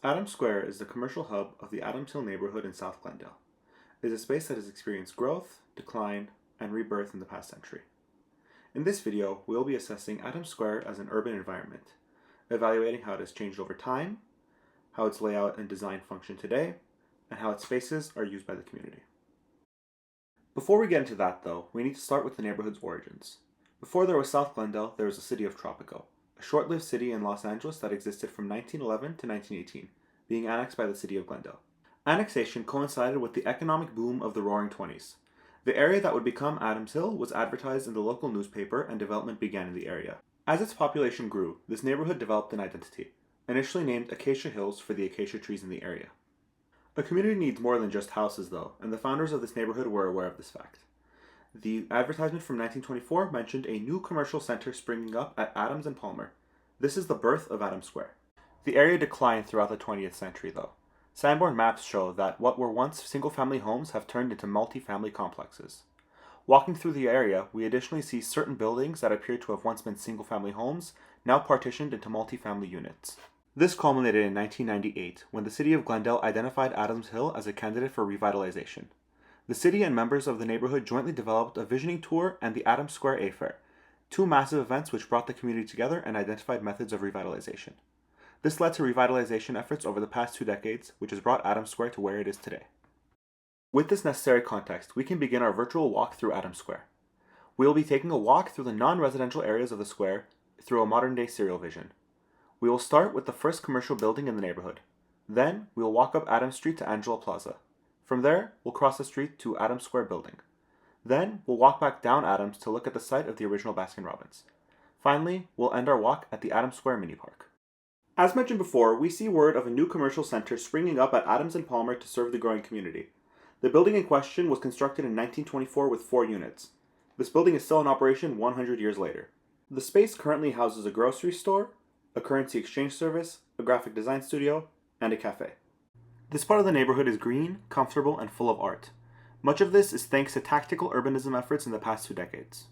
Adams Square is the commercial hub of the Adams Hill neighborhood in South Glendale. It is a space that has experienced growth, decline, and rebirth in the past century. In this video, we will be assessing Adams Square as an urban environment, evaluating how it has changed over time, how its layout and design function today, and how its spaces are used by the community. Before we get into that though, we need to start with the neighborhood's origins. Before there was South Glendale, there was the city of Tropico, a short-lived city in Los Angeles that existed from 1911 to 1918, being annexed by the city of Glendale. Annexation coincided with the economic boom of the Roaring Twenties. The area that would become Adams Hill was advertised in the local newspaper and development began in the area. As its population grew, this neighborhood developed an identity, initially named Acacia Hills for the acacia trees in the area. A community needs more than just houses though, and the founders of this neighborhood were aware of this fact. The advertisement from 1924 mentioned a new commercial center springing up at Adams and Palmer. This is the birth of Adams Square. The area declined throughout the 20th century though. Sanborn maps show that what were once single-family homes have turned into multi-family complexes. Walking through the area, we additionally see certain buildings that appear to have once been single-family homes, now partitioned into multi-family units. This culminated in 1998, when the city of Glendale identified Adams Hill as a candidate for revitalization. The city and members of the neighborhood jointly developed a visioning tour and the Adams Square A-Fair, two massive events which brought the community together and identified methods of revitalization. This led to revitalization efforts over the past 2 decades, which has brought Adams Square to where it is today. With this necessary context, we can begin our virtual walk through Adams Square. We will be taking a walk through the non-residential areas of the square through a modern-day serial vision. We will start with the first commercial building in the neighborhood. Then, we will walk up Adams Street to Angela Plaza. From there, we'll cross the street to Adams Square building. Then, we'll walk back down Adams to look at the site of the original Baskin-Robbins. Finally, we'll end our walk at the Adams Square mini park. As mentioned before, we see word of a new commercial center springing up at Adams and Palmer to serve the growing community. The building in question was constructed in 1924 with 4 units. This building is still in operation 100 years later. The space currently houses a grocery store, a currency exchange service, a graphic design studio, and a cafe. This part of the neighborhood is green, comfortable, and full of art. Much of this is thanks to tactical urbanism efforts in the past 2 decades.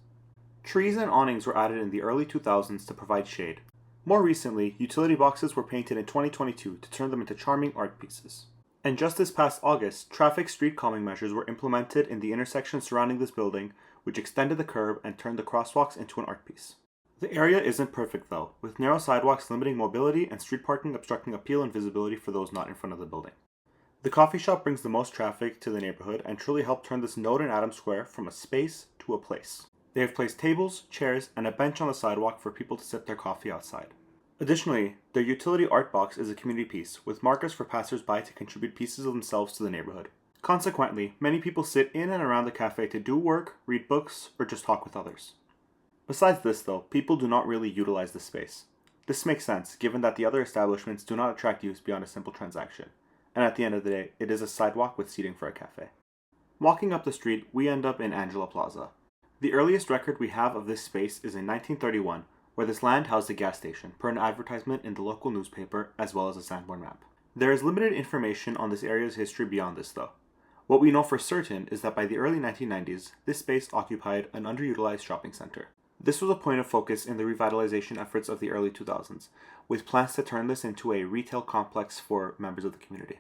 Trees and awnings were added in the early 2000s to provide shade. More recently, utility boxes were painted in 2022 to turn them into charming art pieces. And just this past August, traffic street calming measures were implemented in the intersection surrounding this building, which extended the curb and turned the crosswalks into an art piece. The area isn't perfect though, with narrow sidewalks limiting mobility and street parking obstructing appeal and visibility for those not in front of the building. The coffee shop brings the most traffic to the neighborhood and truly helped turn this node in Adams Square from a space to a place. They have placed tables, chairs, and a bench on the sidewalk for people to sip their coffee outside. Additionally, their utility art box is a community piece, with markers for passers-by to contribute pieces of themselves to the neighborhood. Consequently, many people sit in and around the cafe to do work, read books, or just talk with others. Besides this though, people do not really utilize the space. This makes sense, given that the other establishments do not attract use beyond a simple transaction, and at the end of the day, it is a sidewalk with seating for a cafe. Walking up the street, we end up in Angela Plaza. The earliest record we have of this space is in 1931, where this land housed a gas station, per an advertisement in the local newspaper as well as a Sanborn map. There is limited information on this area's history beyond this though. What we know for certain is that by the early 1990s, this space occupied an underutilized shopping center. This was a point of focus in the revitalization efforts of the early 2000s, with plans to turn this into a retail complex for members of the community.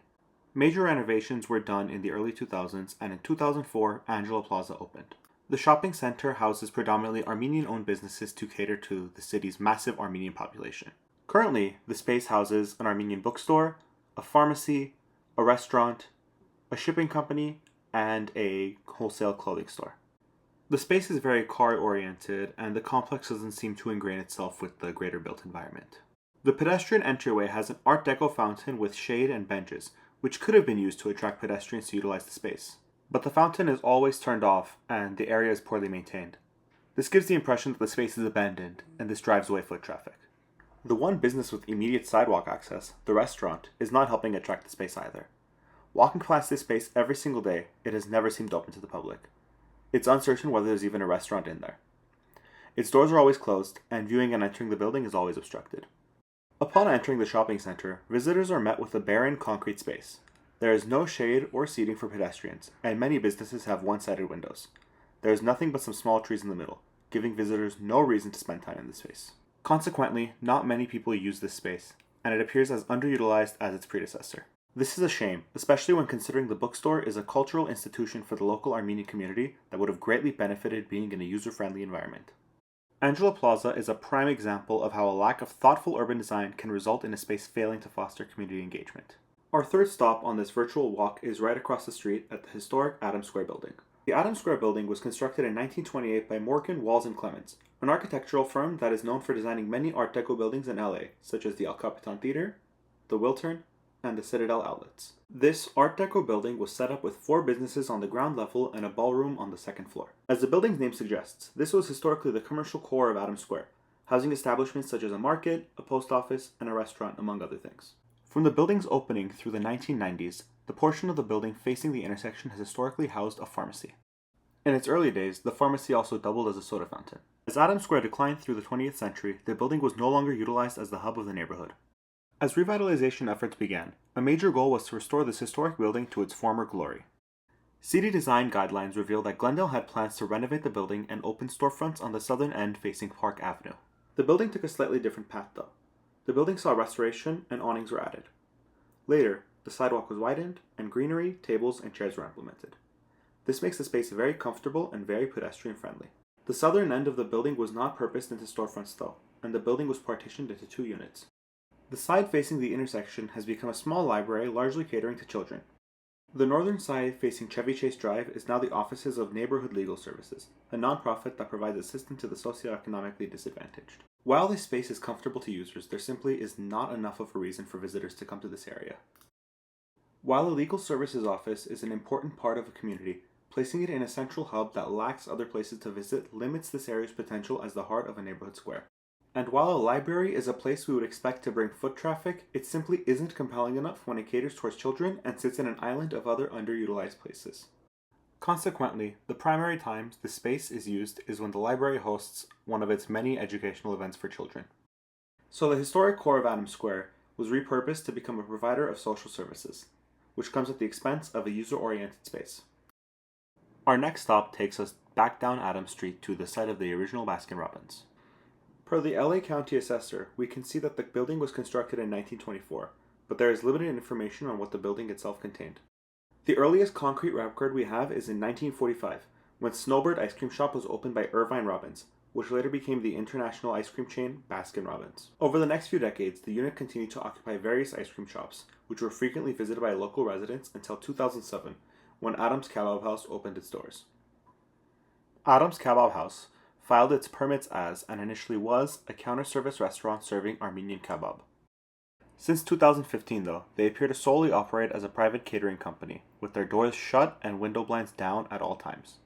Major renovations were done in the early 2000s, and in 2004, Angela Plaza opened. The shopping center houses predominantly Armenian-owned businesses to cater to the city's massive Armenian population. Currently, the space houses an Armenian bookstore, a pharmacy, a restaurant, a shipping company, and a wholesale clothing store. The space is very car-oriented, and the complex doesn't seem to ingrain itself with the greater built environment. The pedestrian entryway has an Art Deco fountain with shade and benches, which could have been used to attract pedestrians to utilize the space. But the fountain is always turned off, and the area is poorly maintained. This gives the impression that the space is abandoned, and this drives away foot traffic. The one business with immediate sidewalk access, the restaurant, is not helping attract the space either. Walking past this space every single day, it has never seemed open to the public. It's uncertain whether there's even a restaurant in there. Its doors are always closed, and viewing and entering the building is always obstructed. Upon entering the shopping center, visitors are met with a barren concrete space. There is no shade or seating for pedestrians, and many businesses have one-sided windows. There is nothing but some small trees in the middle, giving visitors no reason to spend time in this space. Consequently, not many people use this space. and it appears as underutilized as its predecessor. This is a shame, especially when considering the bookstore is a cultural institution for the local Armenian community that would have greatly benefited being in a user-friendly environment. Angela Plaza is a prime example of how a lack of thoughtful urban design can result in a space failing to foster community engagement. Our third stop on this virtual walk is right across the street at the historic Adams Square building. The Adams Square building was constructed in 1928 by Morgan, Walls & Clements, an architectural firm that is known for designing many Art Deco buildings in LA, such as the El Capitan Theater, the Wiltern, and the Citadel Outlets. This Art Deco building was set up with 4 businesses on the ground level and a ballroom on the second floor. As the building's name suggests, this was historically the commercial core of Adams Square, housing establishments such as a market, a post office, and a restaurant, among other things. From the building's opening through the 1990s, the portion of the building facing the intersection has historically housed a pharmacy. In its early days, the pharmacy also doubled as a soda fountain. As Adams Square declined through the 20th century, the building was no longer utilized as the hub of the neighborhood. As revitalization efforts began, a major goal was to restore this historic building to its former glory. City design guidelines revealed that Glendale had plans to renovate the building and open storefronts on the southern end facing Park Avenue. The building took a slightly different path though. The building saw restoration and awnings were added. Later, the sidewalk was widened and greenery, tables, and chairs were implemented. This makes the space very comfortable and very pedestrian friendly. The southern end of the building was not purposed into storefronts though, and the building was partitioned into 2 units. The side facing the intersection has become a small library largely catering to children. The northern side facing Chevy Chase Drive is now the offices of Neighborhood Legal Services, a nonprofit that provides assistance to the socioeconomically disadvantaged. While this space is comfortable to users, there simply is not enough of a reason for visitors to come to this area. While a legal services office is an important part of a community, placing it in a central hub that lacks other places to visit limits this area's potential as the heart of a neighborhood square. And while a library is a place we would expect to bring foot traffic, it simply isn't compelling enough when it caters towards children and sits in an island of other underutilized places. Consequently, the primary times the space is used is when the library hosts one of its many educational events for children. So the historic core of Adams Square was repurposed to become a provider of social services, which comes at the expense of a user-oriented space. Our next stop takes us back down Adams Street to the site of the original Baskin-Robbins. Per the LA County Assessor, we can see that the building was constructed in 1924, but there is limited information on what the building itself contained. The earliest concrete record we have is in 1945, when Snowbird Ice Cream Shop was opened by Irvine Robbins, which later became the international ice cream chain Baskin-Robbins. Over the next few decades, the unit continued to occupy various ice cream shops, which were frequently visited by local residents until 2007, when Adams Kebab House opened its doors. Adams Kebab House filed its permits as, and initially was, a counter-service restaurant serving Armenian kebab. Since 2015, though, they appear to solely operate as a private catering company, with their doors shut and window blinds down at all times.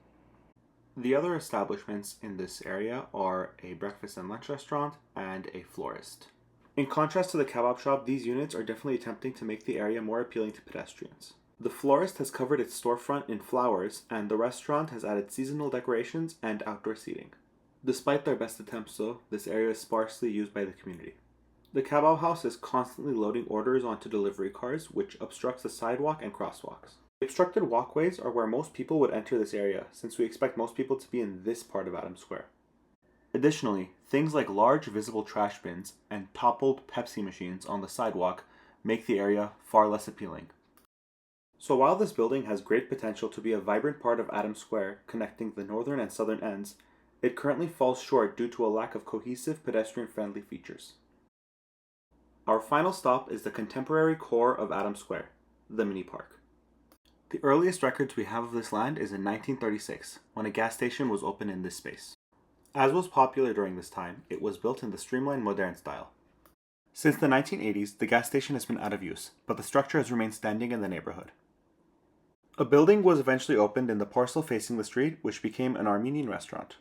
The other establishments in this area are a breakfast and lunch restaurant and a florist. In contrast to the kebab shop, these units are definitely attempting to make the area more appealing to pedestrians. The florist has covered its storefront in flowers, and the restaurant has added seasonal decorations and outdoor seating. Despite their best attempts though, this area is sparsely used by the community. The kebab house is constantly loading orders onto delivery cars, which obstructs the sidewalk and crosswalks. The obstructed walkways are where most people would enter this area, since we expect most people to be in this part of Adams Square. Additionally, things like large visible trash bins and toppled Pepsi machines on the sidewalk make the area far less appealing. So while this building has great potential to be a vibrant part of Adams Square, connecting the northern and southern ends, it currently falls short due to a lack of cohesive pedestrian-friendly features. Our final stop is the contemporary core of Adams Square, the Mini Park. The earliest records we have of this land is in 1936, when a gas station was opened in this space. As was popular during this time, it was built in the streamlined modern style. Since the 1980s, the gas station has been out of use, but the structure has remained standing in the neighborhood. A building was eventually opened in the parcel facing the street, which became an Armenian restaurant.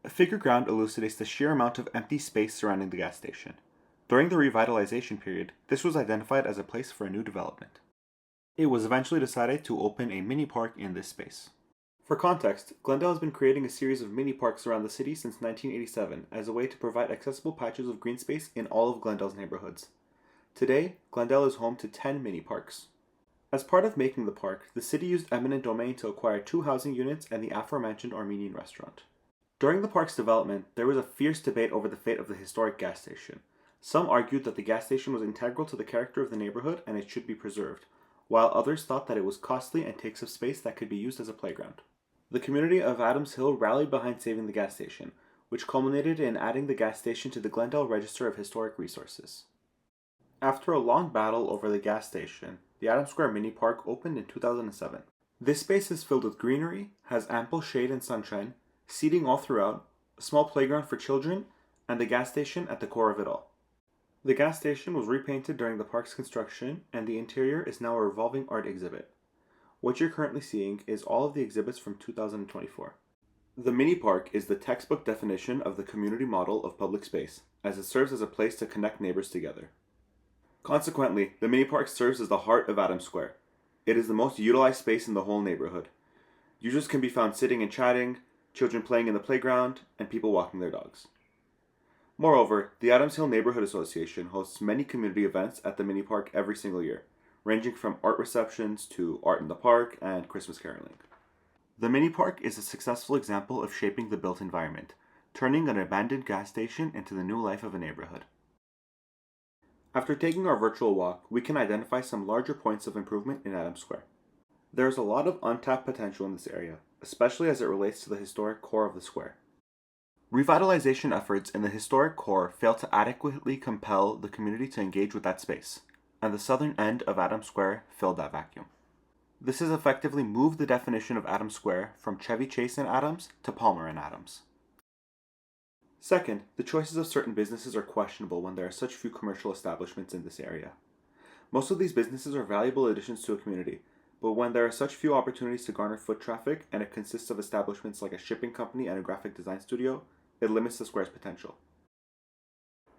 A figure ground elucidates the sheer amount of empty space surrounding the gas station. During the revitalization period, this was identified as a place for a new development. It was eventually decided to open a mini park in this space. For context, Glendale has been creating a series of mini parks around the city since 1987 as a way to provide accessible patches of green space in all of Glendale's neighborhoods. Today, Glendale is home to 10 mini parks. As part of making the park, the city used eminent domain to acquire 2 housing units and the aforementioned Armenian restaurant. During the park's development, there was a fierce debate over the fate of the historic gas station. Some argued that the gas station was integral to the character of the neighborhood and it should be preserved, while others thought that it was costly and takes up space that could be used as a playground. The community of Adams Hill rallied behind saving the gas station, which culminated in adding the gas station to the Glendale Register of Historic Resources. After a long battle over the gas station, the Adams Square Mini Park opened in 2007. This space is filled with greenery, has ample shade and sunshine, seating all throughout, a small playground for children, and the gas station at the core of it all. The gas station was repainted during the park's construction, and the interior is now a revolving art exhibit. What you're currently seeing is all of the exhibits from 2024. The mini park is the textbook definition of the community model of public space, as it serves as a place to connect neighbors together. Consequently, the mini park serves as the heart of Adams Square. It is the most utilized space in the whole neighborhood. Users can be found sitting and chatting, children playing in the playground, and people walking their dogs. Moreover, the Adams Hill Neighborhood Association hosts many community events at the mini park every single year, ranging from art receptions to art in the park and Christmas caroling. The mini park is a successful example of shaping the built environment, turning an abandoned gas station into the new life of a neighborhood. After taking our virtual walk, we can identify some larger points of improvement in Adams Square. There is a lot of untapped potential in this area, especially as it relates to the historic core of the square. Revitalization efforts in the historic core fail to adequately compel the community to engage with that space, and the southern end of Adams Square filled that vacuum. This has effectively moved the definition of Adams Square from Chevy Chase and Adams to Palmer and Adams. Second, the choices of certain businesses are questionable when there are such few commercial establishments in this area. Most of these businesses are valuable additions to a community, but when there are such few opportunities to garner foot traffic and it consists of establishments like a shipping company and a graphic design studio, it limits the square's potential.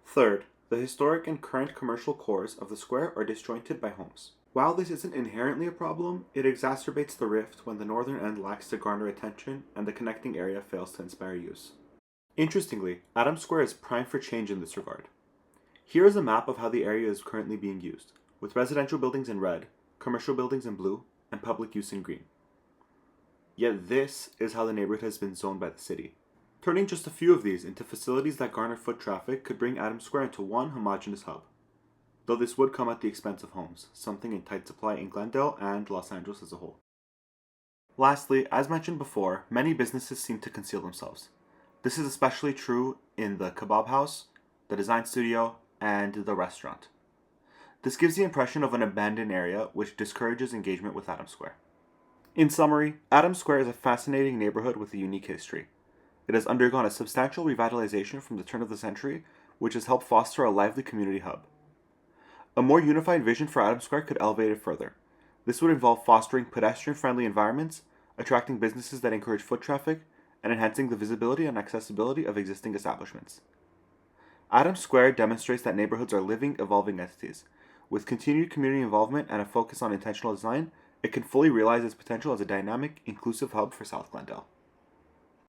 Third, the historic and current commercial cores of the square are disjointed by homes. While this isn't inherently a problem, it exacerbates the rift when the northern end lacks to garner attention and the connecting area fails to inspire use. Interestingly, Adams Square is primed for change in this regard. Here is a map of how the area is currently being used, with residential buildings in red, commercial buildings in blue, and public use in green. Yet this is how the neighborhood has been zoned by the city. Turning just a few of these into facilities that garner foot traffic could bring Adams Square into one homogeneous hub, though this would come at the expense of homes, something in tight supply in Glendale and Los Angeles as a whole. Lastly, as mentioned before, many businesses seem to conceal themselves. This is especially true in the kebab house, the design studio, and the restaurant. This gives the impression of an abandoned area, which discourages engagement with Adams Square. In summary, Adams Square is a fascinating neighborhood with a unique history. It has undergone a substantial revitalization from the turn of the century, which has helped foster a lively community hub. A more unified vision for Adams Square could elevate it further. This would involve fostering pedestrian-friendly environments, attracting businesses that encourage foot traffic, and enhancing the visibility and accessibility of existing establishments. Adams Square demonstrates that neighborhoods are living, evolving entities. With continued community involvement and a focus on intentional design, it can fully realize its potential as a dynamic, inclusive hub for South Glendale.